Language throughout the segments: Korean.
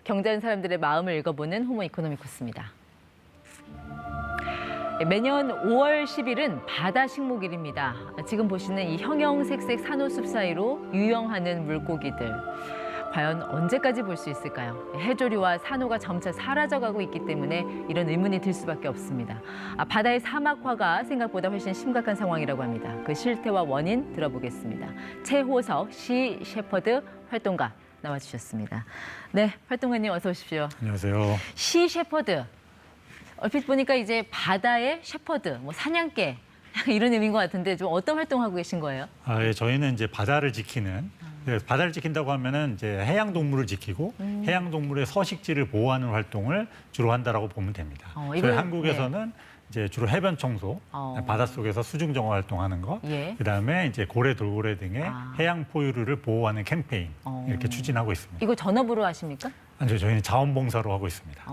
경제하는 사람들의 마음을 읽어보는 호모 이코노미쿠스입니다. 매년 5월 10일은 바다 식목일입니다. 지금 보시는 이 형형색색 산호숲 사이로 유영하는 물고기들. 과연 언제까지 볼 수 있을까요? 해조류와 산호가 점차 사라져가고 있기 때문에 이런 의문이 들 수밖에 없습니다. 바다의 사막화가 생각보다 훨씬 심각한 상황이라고 합니다. 그 실태와 원인 들어보겠습니다. 최호석 시 셰퍼드 활동가 나와주셨습니다. 네, 활동가님 어서 오십시오. 안녕하세요. 시 셰퍼드. 얼핏 보니까 이제 바다의 셰퍼드, 사냥개 이런 의미인 것 같은데 좀 어떤 활동하고 계신 거예요? 예, 저희는 이제 바다를 지키는 바다를 지킨다고 하면은 이제 해양 동물을 지키고 해양 동물의 서식지를 보호하는 활동을 주로 한다라고 보면 됩니다. 저희 한국에서는 이제 주로 해변 청소, 바닷속에서 수중 정화 활동하는 것, 그다음에 이제 고래, 돌고래 등의 해양 포유류를 보호하는 캠페인 이렇게 추진하고 있습니다. 이거 전업으로 하십니까? 아니요, 저희는 자원봉사로 하고 있습니다.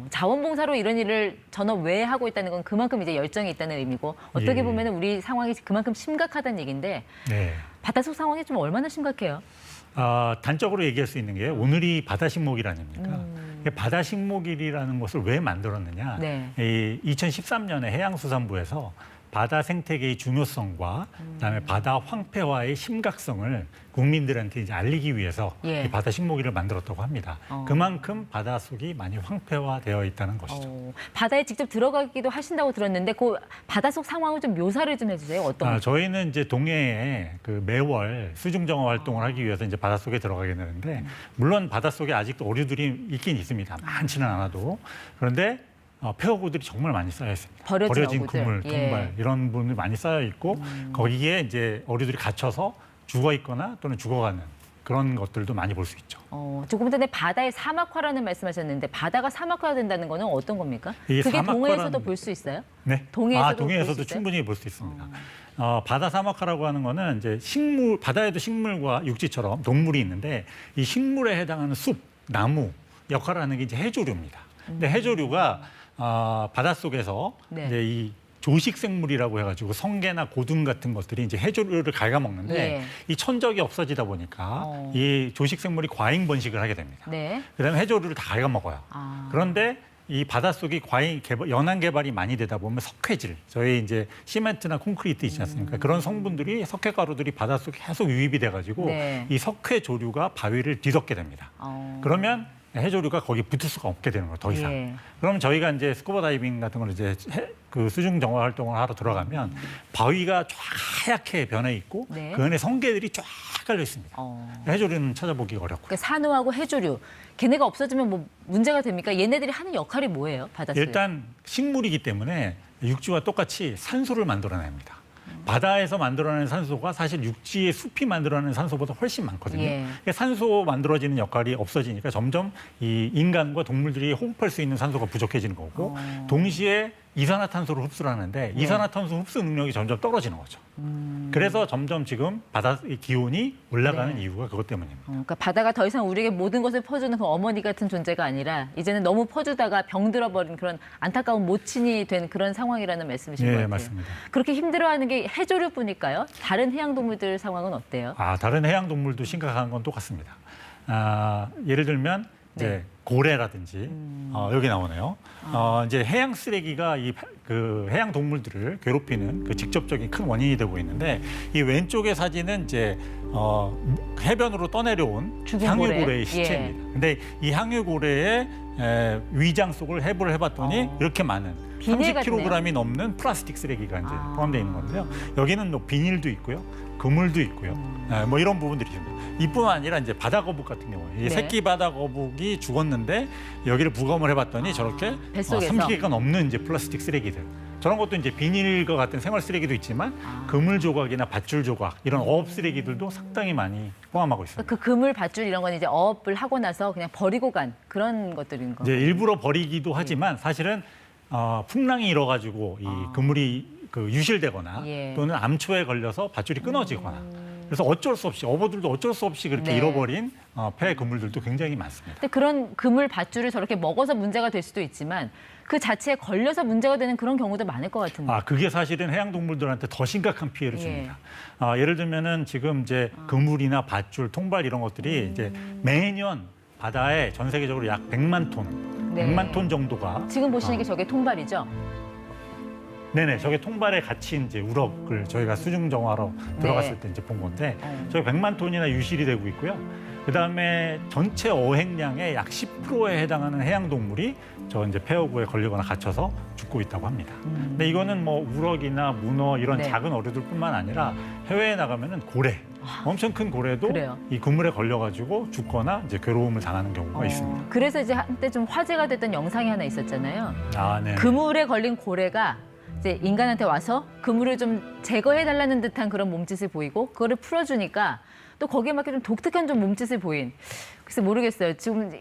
자원봉사로 이런 일을 전업 외에 하고 있다는 건 그만큼 이제 열정이 있다는 의미고 어떻게 보면 우리 상황이 그만큼 심각하다는 얘기인데 바닷속 상황이 좀 얼마나 심각해요? 단적으로 얘기할 수 있는 게 오늘이 바다 식목일 아닙니까? 바다 식목일이라는 것을 왜 만들었느냐? 2013년에 해양수산부에서 바다 생태계의 중요성과 그다음에 바다 황폐화의 심각성을 국민들한테 이제 알리기 위해서 이 바다 식목일을 만들었다고 합니다. 그만큼 바닷속이 많이 황폐화되어 있다는 것이죠. 바다에 직접 들어가기도 하신다고 들었는데 그 바닷속 상황을 좀 묘사를 좀 해주세요. 어떤? 저희는 이제 동해에 그 매월 수중 정화 활동을 하기 위해서 이제 바닷속에 들어가게 되는데 물론 바닷속에 아직도 오류들이 있긴 있습니다. 많지는 않아도. 그런데 폐허구들이 정말 많이 쌓여 있습니다. 버려진 그물, 통발 이런 부분들이 많이 쌓여 있고 거기에 이제 어류들이 갇혀서 죽어 있거나 또는 죽어가는 그런 것들도 많이 볼 수 있죠. 조금 전에 바다의 사막화라는 말씀하셨는데 바다가 사막화된다는 거는 어떤 겁니까? 그게 사막화란... 동해에서도 볼 수 있어요? 네. 동해에서도 충분히 볼 수 있습니다. 바다 사막화라고 하는 거는 이제 식물, 바다에도 식물과 육지처럼 동물이 있는데 이 식물에 해당하는 숲, 나무 역할을 하는 게 이제 해조류입니다. 근데 해조류가 바닷속에서 이제 이 조식 생물이라고 해가지고 성게나 고등 같은 것들이 이제 해조류를 갉아먹는데 이 천적이 없어지다 보니까 이 조식 생물이 과잉 번식을 하게 됩니다. 그다음에 해조류를 다 갉아먹어요. 그런데 이 바닷속이 연안 개발이 많이 되다 보면 석회질, 저희 이제 시멘트나 콘크리트 있지 않습니까? 그런 성분들이 석회 가루들이 바닷속에 계속 유입이 돼가지고 이 석회 조류가 바위를 뒤덮게 됩니다. 그러면 해조류가 거기 붙을 수가 없게 되는 거예요, 더 이상. 그럼 저희가 이제 스쿠버 다이빙 같은 걸 이제 그 수중 정화 활동을 하러 들어가면 바위가 쫙 하얗게 변해 있고 그 안에 성게들이 쫙 깔려 있습니다. 해조류는 찾아보기 어렵고. 그러니까 산호하고 해조류, 걔네가 없어지면 뭐 문제가 됩니까? 얘네들이 하는 역할이 뭐예요, 바닷속에? 일단 식물이기 때문에 육지와 똑같이 산소를 만들어냅니다. 바다에서 만들어내는 산소가 사실 육지의 숲이 만들어내는 산소보다 훨씬 많거든요. 산소 만들어지는 역할이 없어지니까 점점 이 인간과 동물들이 호흡할 수 있는 산소가 부족해지는 거고 동시에 이산화탄소를 흡수를 하는데 이산화탄소 흡수 능력이 점점 떨어지는 거죠. 그래서 점점 지금 바다 기온이 올라가는 이유가 그것 때문입니다. 그러니까 바다가 더 이상 우리에게 모든 것을 퍼주는 그 어머니 같은 존재가 아니라 이제는 너무 퍼주다가 병들어버린 그런 안타까운 모친이 된 그런 상황이라는 말씀이신 것 같아요. 맞습니다. 그렇게 힘들어하는 게 해조류뿐일까요? 다른 해양동물들 상황은 어때요? 다른 해양동물도 심각한 건 똑같습니다. 예를 들면 이제 고래라든지 여기 나오네요. 이제 해양 쓰레기가 그 해양 동물들을 괴롭히는 그 직접적인 큰 원인이 되고 있는데 이 왼쪽의 사진은 이제 해변으로 떠내려온 향유고래의 시체입니다. 근데 이 향유고래의 위장 속을 해부를 해봤더니 이렇게 많은 30kg이 넘는 플라스틱 쓰레기가 이제 포함되어 있는 건데요. 여기는 뭐 비닐도 있고요, 그물도 있고요, 뭐 이런 부분들이 있습니다. 이뿐만 아니라 이제 바다거북 같은 경우에 이 새끼 바다거북이 죽었는데 여기를 부검을 해봤더니 저렇게 30개가 넘는 이제 플라스틱 쓰레기들. 저런 것도 이제 비닐과 같은 생활 쓰레기도 있지만 그물 조각이나 밧줄 조각 이런 어업 쓰레기들도 상당히 많이 포함하고 있습니다. 그 그물, 밧줄 이런 건 이제 어업을 하고 나서 그냥 버리고 간 그런 것들인 거죠. 이제 일부러 버리기도 하지만 사실은 풍랑이 일어가지고 이 그물이 유실되거나 또는 암초에 걸려서 밧줄이 끊어지거나 그래서 어쩔 수 없이 어부들도 어쩔 수 없이 그렇게 잃어버린 폐 그물들도 굉장히 많습니다. 근데 그런 그물 밧줄을 저렇게 먹어서 문제가 될 수도 있지만 그 자체에 걸려서 문제가 되는 그런 경우도 많을 것 같은데. 그게 사실은 해양 동물들한테 더 심각한 피해를 줍니다. 예를 들면은 지금 이제 그물이나 밧줄, 통발 이런 것들이 이제 매년 바다에 전 세계적으로 약 100만 톤, 네. 100만 톤 정도가 지금 보시는 게 저게 통발이죠? 네네, 저게 통발에 갇힌 이제 우럭을 저희가 수중 정화로 들어갔을 때 이제 본 건데 저게 100만 톤이나 유실이 되고 있고요. 그다음에 전체 어획량의 약 10%에 해당하는 해양 동물이 저 이제 폐허구에 걸리거나 갇혀서 죽고 있다고 합니다. 근데 이거는 뭐 우럭이나 문어 이런 네. 작은 어류들뿐만 아니라 해외에 나가면은 고래, 엄청 큰 고래도 그래요. 이 그물에 걸려가지고 죽거나 이제 괴로움을 당하는 경우가 있습니다. 그래서 이제 한때 좀 화제가 됐던 영상이 하나 있었잖아요. 아, 네. 그물에 걸린 고래가 이제 인간한테 와서 그물을 좀 제거해달라는 듯한 그런 몸짓을 보이고 그거를 풀어주니까 또 거기에 맞게 좀 독특한 좀 몸짓을 보인. 글쎄 모르겠어요. 지금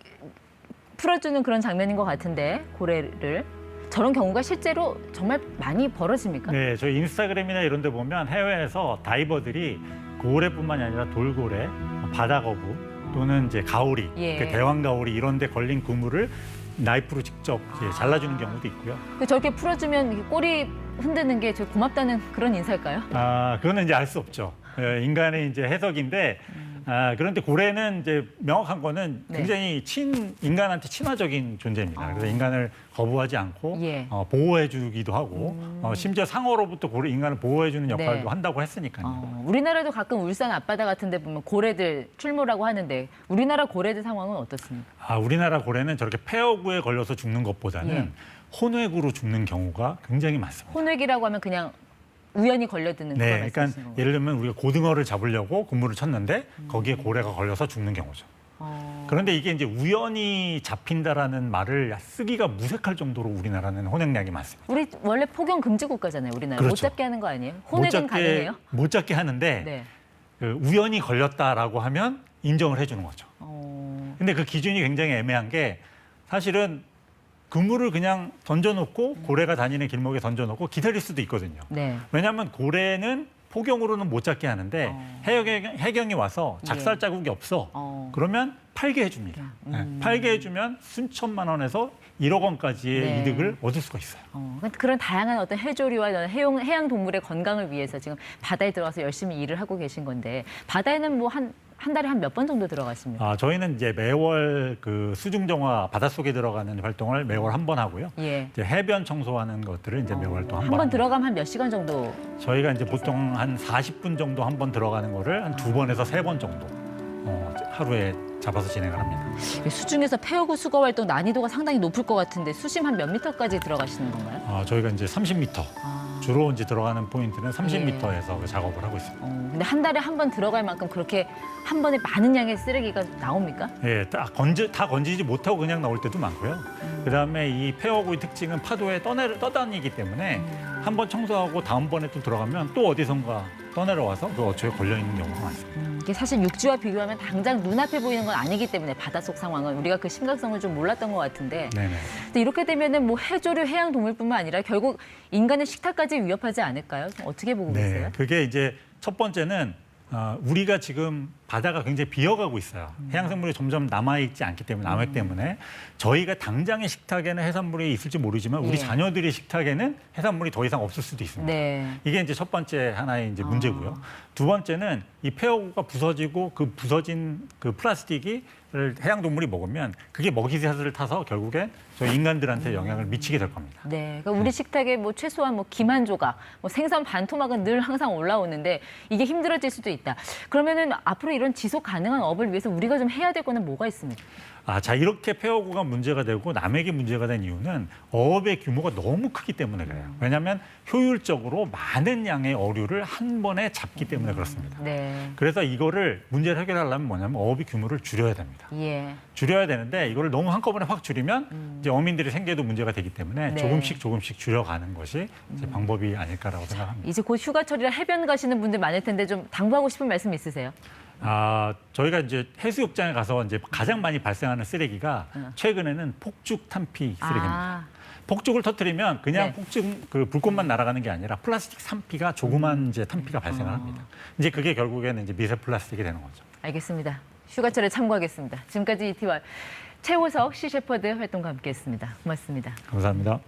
풀어주는 그런 장면인 것 같은데 고래를. 저런 경우가 실제로 정말 많이 벌어집니까? 네, 저희 인스타그램이나 이런 데 보면 해외에서 다이버들이 고래뿐만이 아니라 돌고래, 바다거북 또는 이제 가오리, 예. 그 대왕 가오리 이런 데 걸린 그물을 나이프로 직접 이제 잘라주는 경우도 있고요. 저렇게 풀어주면 이렇게 꼬리 흔드는 게 저 고맙다는 그런 인사일까요? 아, 그거는 이제 알 수 없죠. 예, 인간의 이제 해석인데, 그런데 고래는 이제 명확한 거는 네. 굉장히 인간한테 친화적인 존재입니다. 그래서 인간을 거부하지 않고 예. 보호해주기도 하고, 심지어 상어로부터 인간을 보호해주는 역할도 네. 한다고 했으니까요. 우리나라도 가끔 울산 앞바다 같은 데 보면 고래들 출몰하고 하는데 우리나라 고래들 상황은 어떻습니까? 아, 우리나라 고래는 저렇게 폐허구에 걸려서 죽는 것보다는 예. 혼획으로 죽는 경우가 굉장히 많습니다. 혼획이라고 하면 그냥 우연히 걸려드는 그런 네, 그러니까 말씀이신 건가요? 예를 들면 우리가 고등어를 잡으려고 그물을 쳤는데 거기에 고래가 걸려서 죽는 경우죠. 그런데 이게 이제 우연히 잡힌다라는 말을 쓰기가 무색할 정도로 우리나라는 혼획량이 많습니다. 우리 원래 폭염 금지 국가잖아요, 우리나라. 못 그렇죠. 잡게 하는 거 아니에요? 혼획은 가능해요? 못 잡게 하는데 네. 그 우연히 걸렸다라고 하면 인정을 해주는 거죠. 어, 근데 그 기준이 굉장히 애매한 게 사실은 그물을 그냥 던져놓고 고래가 다니는 길목에 던져놓고 기다릴 수도 있거든요. 네. 왜냐하면 고래는 포경으로는 못 잡게 하는데 해경이 와서 작살 자국이 없어. 그러면 팔게 해줍니다. 네, 팔게 해주면 순천만 원에서 1억 원까지의 네. 이득을 얻을 수가 있어요. 그런 다양한 어떤 해조류와 이런 해양 동물의 건강을 위해서 지금 바다에 들어가서 열심히 일을 하고 계신 건데 바다에는 뭐 한 달에 한 몇 번 정도 들어가십니까? 아, 저희는 이제 매월 그 수중정화 바닷속에 들어가는 활동을 매월 한 번 하고요. 예. 이제 해변 청소하는 것들을 이제 매월 또 한 한 번. 번 들어가면 한 몇 시간 정도? 저희가 이제 보통 한 40분 정도 한 번 들어가는 거를 한 2번에서 3번 정도 하루에 잡아서 진행을 합니다. 수중에서 폐허구 수거 활동 난이도가 상당히 높을 것 같은데 수심 한 몇 미터까지 들어가시는 건가요? 아, 저희가 이제 30m. 주로 이제 들어가는 포인트는 30m에서 그 작업을 하고 있습니다. 근데 한 달에 한 번 들어갈 만큼 그렇게 한 번에 많은 양의 쓰레기가 나옵니까? 예, 다 건지지 못하고 그냥 나올 때도 많고요. 그다음에 이 폐허구의 특징은 파도에 떠다니기 때문에 한 번 청소하고 다음번에 또 들어가면 또 어디선가 떠내려와서 그 어초에 걸려 있는 경우가 많습니다. 이게 사실 육지와 비교하면 당장 눈앞에 보이는 건 아니기 때문에 바닷속 상황은 우리가 그 심각성을 좀 몰랐던 것 같은데 네네. 근데 이렇게 되면은 뭐 해조류, 해양 동물뿐만 아니라 결국 인간의 식탁까지 위협하지 않을까요? 어떻게 보고 계세요? 네, 그게 이제 첫 번째는 우리가 지금 바다가 굉장히 비어가고 있어요. 해양생물이 점점 남아있지 않기 때문에, 남획 때문에 저희가 당장의 식탁에는 해산물이 있을지 모르지만 우리 예. 자녀들의 식탁에는 해산물이 더 이상 없을 수도 있습니다. 네. 이게 이제 첫 번째 하나의 이제 문제고요. 두 번째는 이 폐허구가 부서지고 그 부서진 그 플라스틱이 해양 동물이 먹으면 그게 먹이사슬을 타서 결국엔 저희 인간들한테 영향을 미치게 될 겁니다. 네, 그러니까 우리 식탁에 뭐 최소한 뭐 김 한 조각, 뭐 생선 반 토막은 늘 항상 올라오는데 이게 힘들어질 수도 있다. 그러면은 앞으로 이런 지속 가능한 업을 위해서 우리가 좀 해야 될 거는 뭐가 있습니까? 자, 이렇게 폐허구가 문제가 되고 남획이 문제가 된 이유는 어업의 규모가 너무 크기 때문에 그래요. 왜냐하면 효율적으로 많은 양의 어류를 한 번에 잡기 때문에 그렇습니다. 네. 그래서 이거를 문제를 해결하려면 뭐냐면 어업의 규모를 줄여야 됩니다. 예. 줄여야 되는데 이거를 너무 한꺼번에 확 줄이면 이제 어민들의 생계도 문제가 되기 때문에 네. 조금씩 줄여가는 것이 이제 방법이 아닐까라고 생각합니다. 이제 곧 휴가철이라 해변 가시는 분들 많을 텐데 좀 당부하고 싶은 말씀 있으세요? 저희가 이제 해수욕장에 가서 이제 가장 많이 발생하는 쓰레기가 최근에는 폭죽 탄피 쓰레기입니다. 폭죽을 터뜨리면 그냥 네. 폭죽 그 불꽃만 날아가는 게 아니라 플라스틱 산피가 조그만 이제 탄피가 발생을 합니다. 이제 그게 결국에는 이제 미세 플라스틱이 되는 거죠. 알겠습니다. 휴가철에 참고하겠습니다. 지금까지 이티와 최호석 시셰퍼드 활동가 함께했습니다. 고맙습니다. 감사합니다.